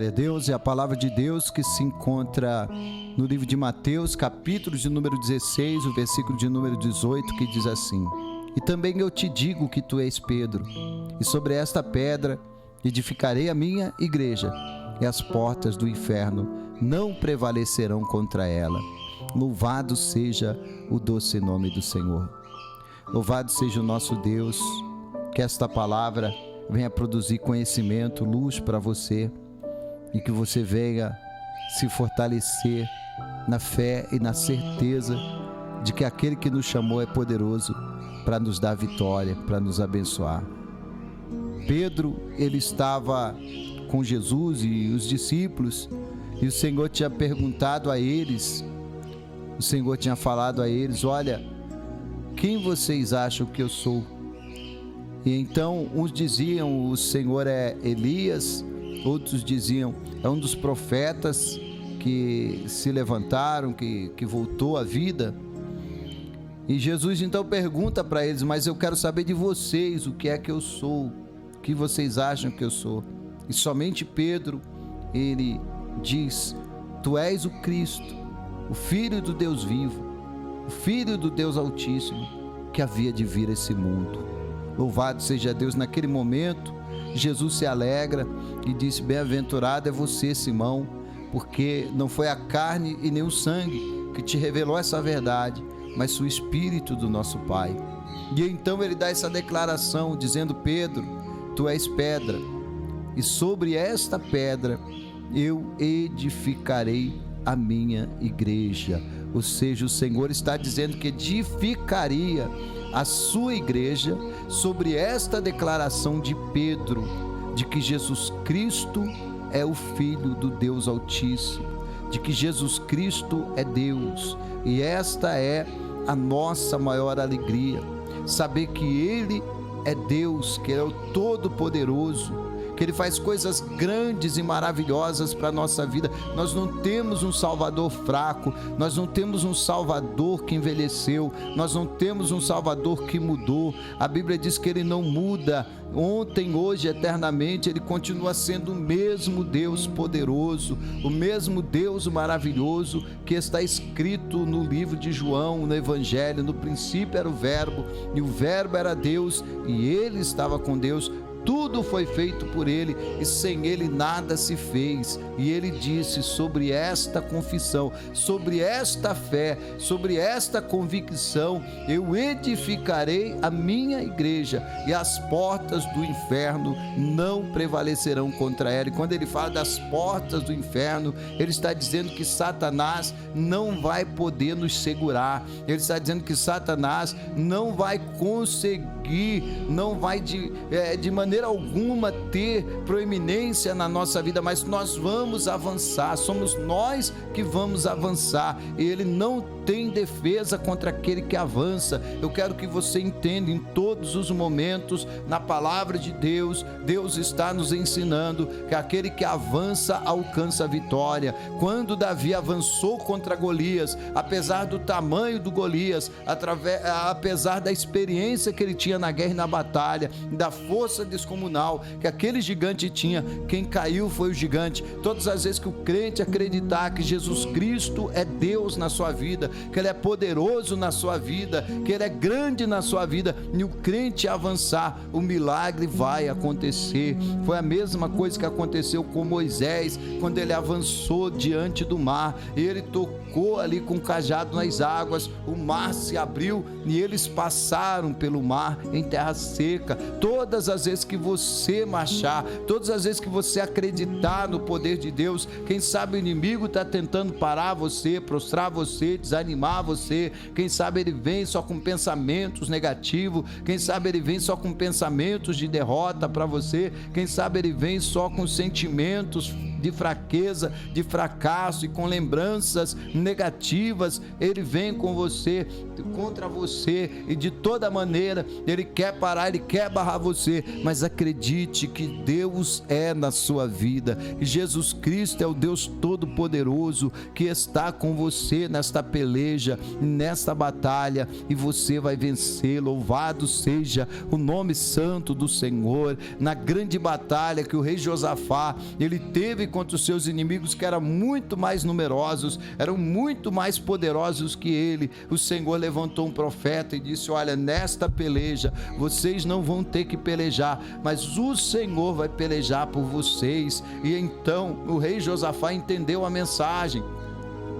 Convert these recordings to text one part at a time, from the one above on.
Glória a Deus. É a palavra de Deus que se encontra no livro de Mateus, capítulo de número 16, o versículo de número 18, que diz assim: E também eu te digo que tu és Pedro, e sobre esta pedra edificarei a minha igreja, e as portas do inferno não prevalecerão contra ela. Louvado seja o doce nome do Senhor. Louvado seja o nosso Deus, que esta palavra venha produzir conhecimento, luz para você, e que você venha se fortalecer na fé e na certeza de que aquele que nos chamou é poderoso para nos dar vitória, para nos abençoar. Pedro, ele estava com Jesus e os discípulos, e o Senhor tinha perguntado a eles, o Senhor tinha falado a eles: olha, quem vocês acham que eu sou? E então uns diziam: o Senhor é Elias, outros diziam: é um dos profetas que se levantaram, que voltou à vida. E Jesus então pergunta para eles: mas eu quero saber de vocês, o que é que eu sou? O que vocês acham que eu sou? E somente Pedro, ele diz: tu és o Cristo, o Filho do Deus vivo, o Filho do Deus Altíssimo, que havia de vir a esse mundo. Louvado seja Deus. Naquele momento, Jesus se alegra e disse: bem-aventurado é você, Simão, porque não foi a carne e nem o sangue que te revelou essa verdade, mas o Espírito do nosso Pai. E então ele dá essa declaração dizendo: Pedro, tu és pedra, e sobre esta pedra eu edificarei a minha igreja. Ou seja, o Senhor está dizendo que edificaria a sua igreja sobre esta declaração de Pedro, de que Jesus Cristo é o Filho do Deus Altíssimo, de que Jesus Cristo é Deus. E esta é a nossa maior alegria, saber que Ele é Deus, que Ele é o Todo-Poderoso, que Ele faz coisas grandes e maravilhosas para a nossa vida. Nós não temos um Salvador fraco, nós não temos um Salvador que envelheceu, nós não temos um Salvador que mudou. A Bíblia diz que Ele não muda, ontem, hoje, eternamente. Ele continua sendo o mesmo Deus poderoso, o mesmo Deus maravilhoso que está escrito no livro de João, no Evangelho: no princípio era o Verbo, e o Verbo era Deus, e Ele estava com Deus. Tudo foi feito por Ele, e sem Ele nada se fez. E Ele disse: sobre esta confissão, sobre esta fé, sobre esta convicção, eu edificarei a minha igreja, e as portas do inferno não prevalecerão contra ela. E quando Ele fala das portas do inferno, Ele está dizendo que Satanás não vai poder nos segurar. Ele está dizendo que Satanás não vai conseguir, não vai de maneira alguma ter proeminência na nossa vida, mas nós vamos avançar, somos nós que vamos avançar. Ele não tem defesa contra aquele que avança. Eu quero que você entenda, em todos os momentos, na palavra de Deus, Deus está nos ensinando que aquele que avança alcança a vitória. Quando Davi avançou contra Golias, apesar do tamanho do Golias, apesar da experiência que ele tinha na guerra e na batalha, da força descomunal que aquele gigante tinha, quem caiu foi o gigante. Todas as vezes que o crente acreditar que Jesus Cristo é Deus na sua vida, que Ele é poderoso na sua vida, que Ele é grande na sua vida, e o crente avançar, o milagre vai acontecer. Foi a mesma coisa que aconteceu com Moisés, quando ele avançou diante do mar, e ele tocou ali com o cajado nas águas, o mar se abriu, e eles passaram pelo mar em terra seca. Todas as vezes que você marchar, todas as vezes que você acreditar no poder de Deus, quem sabe o inimigo está tentando parar você, prostrar você, desanimar você. Quem sabe ele vem só com pensamentos negativos, quem sabe ele vem só com pensamentos de derrota para você, quem sabe ele vem só com sentimentos de fraqueza, de fracasso, e com lembranças negativas. Ele vem com você, contra você, e de toda maneira ele quer parar, ele quer barrar você. Mas acredite que Deus é na sua vida, e Jesus Cristo é o Deus Todo-Poderoso que está com você nesta peleja, nesta batalha, e você vai vencer. Louvado seja o nome santo do Senhor. Na grande batalha que o rei Josafá ele teve contra os seus inimigos, que eram muito mais numerosos, eram muito mais poderosos que ele, o Senhor levantou um profeta e disse: olha, nesta peleja vocês não vão ter que pelejar, mas o Senhor vai pelejar por vocês. E então o rei Josafá entendeu a mensagem,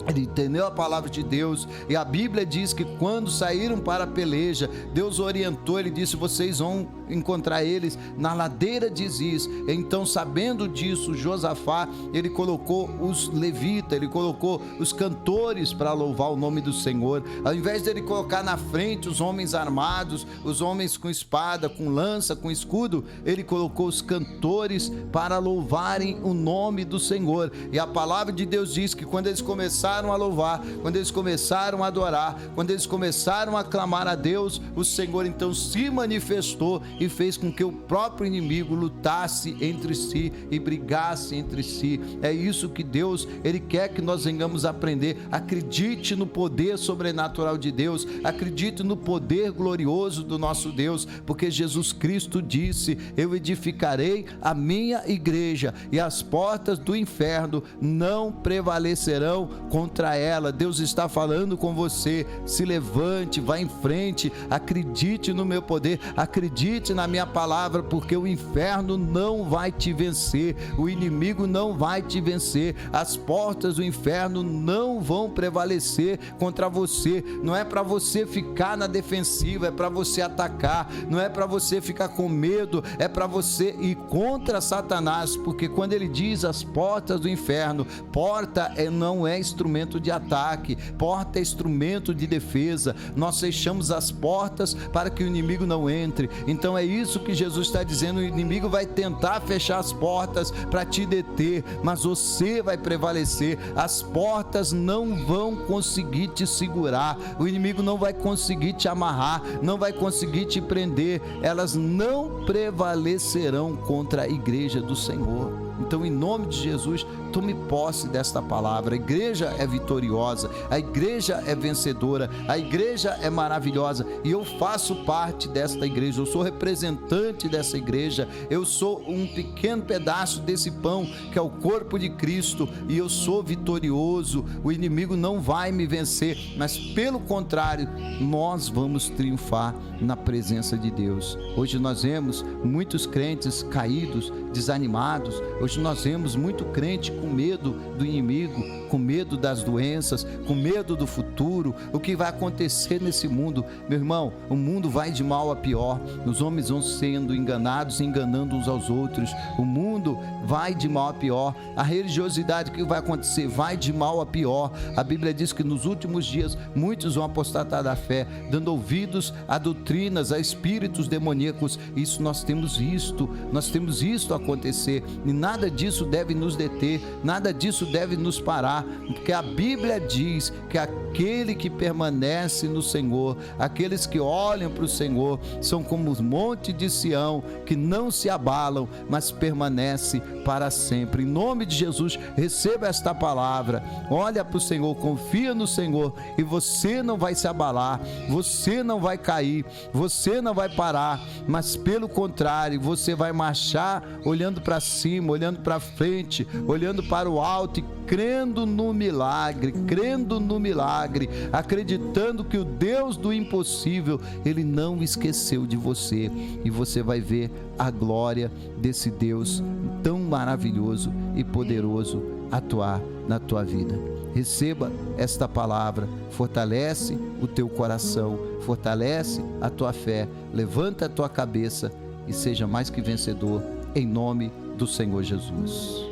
ele entendeu a palavra de Deus, e a Bíblia diz que quando saíram para a peleja, Deus orientou, ele disse: vocês vão encontrar eles na ladeira de Ziz. Então, sabendo disso, Josafá, ele colocou os levitas, ele colocou os cantores para louvar o nome do Senhor. Ao invés de ele colocar na frente os homens armados, os homens com espada, com lança, com escudo, ele colocou os cantores para louvarem o nome do Senhor. E a palavra de Deus diz que quando eles começaram a louvar, quando eles começaram a adorar, quando eles começaram a clamar a Deus, o Senhor então se manifestou e fez com que o próprio inimigo lutasse entre si e brigasse entre si. É isso que Deus, ele quer que nós venhamos aprender. Acredite no poder sobrenatural de Deus, acredite no poder glorioso do nosso Deus, porque Jesus Cristo disse: eu edificarei a minha igreja e as portas do inferno não prevalecerão contra ela. Deus está falando com você: se levante, vá em frente, acredite no meu poder, acredite na minha palavra, porque o inferno não vai te vencer, o inimigo não vai te vencer, as portas do inferno não vão prevalecer contra você. Não é para você ficar na defensiva, é para você atacar, não é para você ficar com medo, é para você ir contra Satanás, porque quando ele diz as portas do inferno, porta não é instrumento de ataque, porta é instrumento de defesa. Nós fechamos as portas para que o inimigo não entre. Então é isso que Jesus está dizendo: o inimigo vai tentar fechar as portas para te deter, mas você vai prevalecer. As portas não vão conseguir te segurar, o inimigo não vai conseguir te amarrar, não vai conseguir te prender, elas não prevalecerão contra a igreja do Senhor. Então, em nome de Jesus, tome posse desta palavra. A igreja é vitoriosa, a igreja é vencedora, a igreja é maravilhosa, e eu faço parte desta igreja, eu sou representante dessa igreja, eu sou um pequeno pedaço desse pão que é o corpo de Cristo, e eu sou vitorioso. O inimigo não vai me vencer, mas pelo contrário, nós vamos triunfar na presença de Deus. Hoje nós vemos muitos crentes caídos, desanimados. Hoje nós vemos muito crente com medo do inimigo, com medo das doenças, com medo do futuro, o que vai acontecer nesse mundo. Meu irmão, o mundo vai de mal a pior, os homens vão sendo enganados, enganando uns aos outros, o mundo vai de mal a pior. A religiosidade, o que vai acontecer? Vai de mal a pior. A Bíblia diz que nos últimos dias muitos vão apostatar da fé, dando ouvidos a doutrinas, a espíritos demoníacos. Isso nós temos visto acontecer, e nada disso deve nos deter, nada disso deve nos parar, porque a Bíblia diz que aquele que permanece no Senhor, aqueles que olham para o Senhor, são como os montes de Sião, que não se abalam, mas permanece para sempre. Em nome de Jesus, receba esta palavra, olha para o Senhor, confia no Senhor, e você não vai se abalar, você não vai cair, você não vai parar, mas pelo contrário, você vai marchar olhando para cima, olhando para frente, olhando para o alto e crendo no milagre, acreditando que o Deus do impossível, ele não esqueceu de você, e você vai ver a glória desse Deus tão maravilhoso e poderoso atuar na tua vida. Receba esta palavra, fortalece o teu coração, fortalece a tua fé, levanta a tua cabeça e seja mais que vencedor, em nome do Senhor Jesus.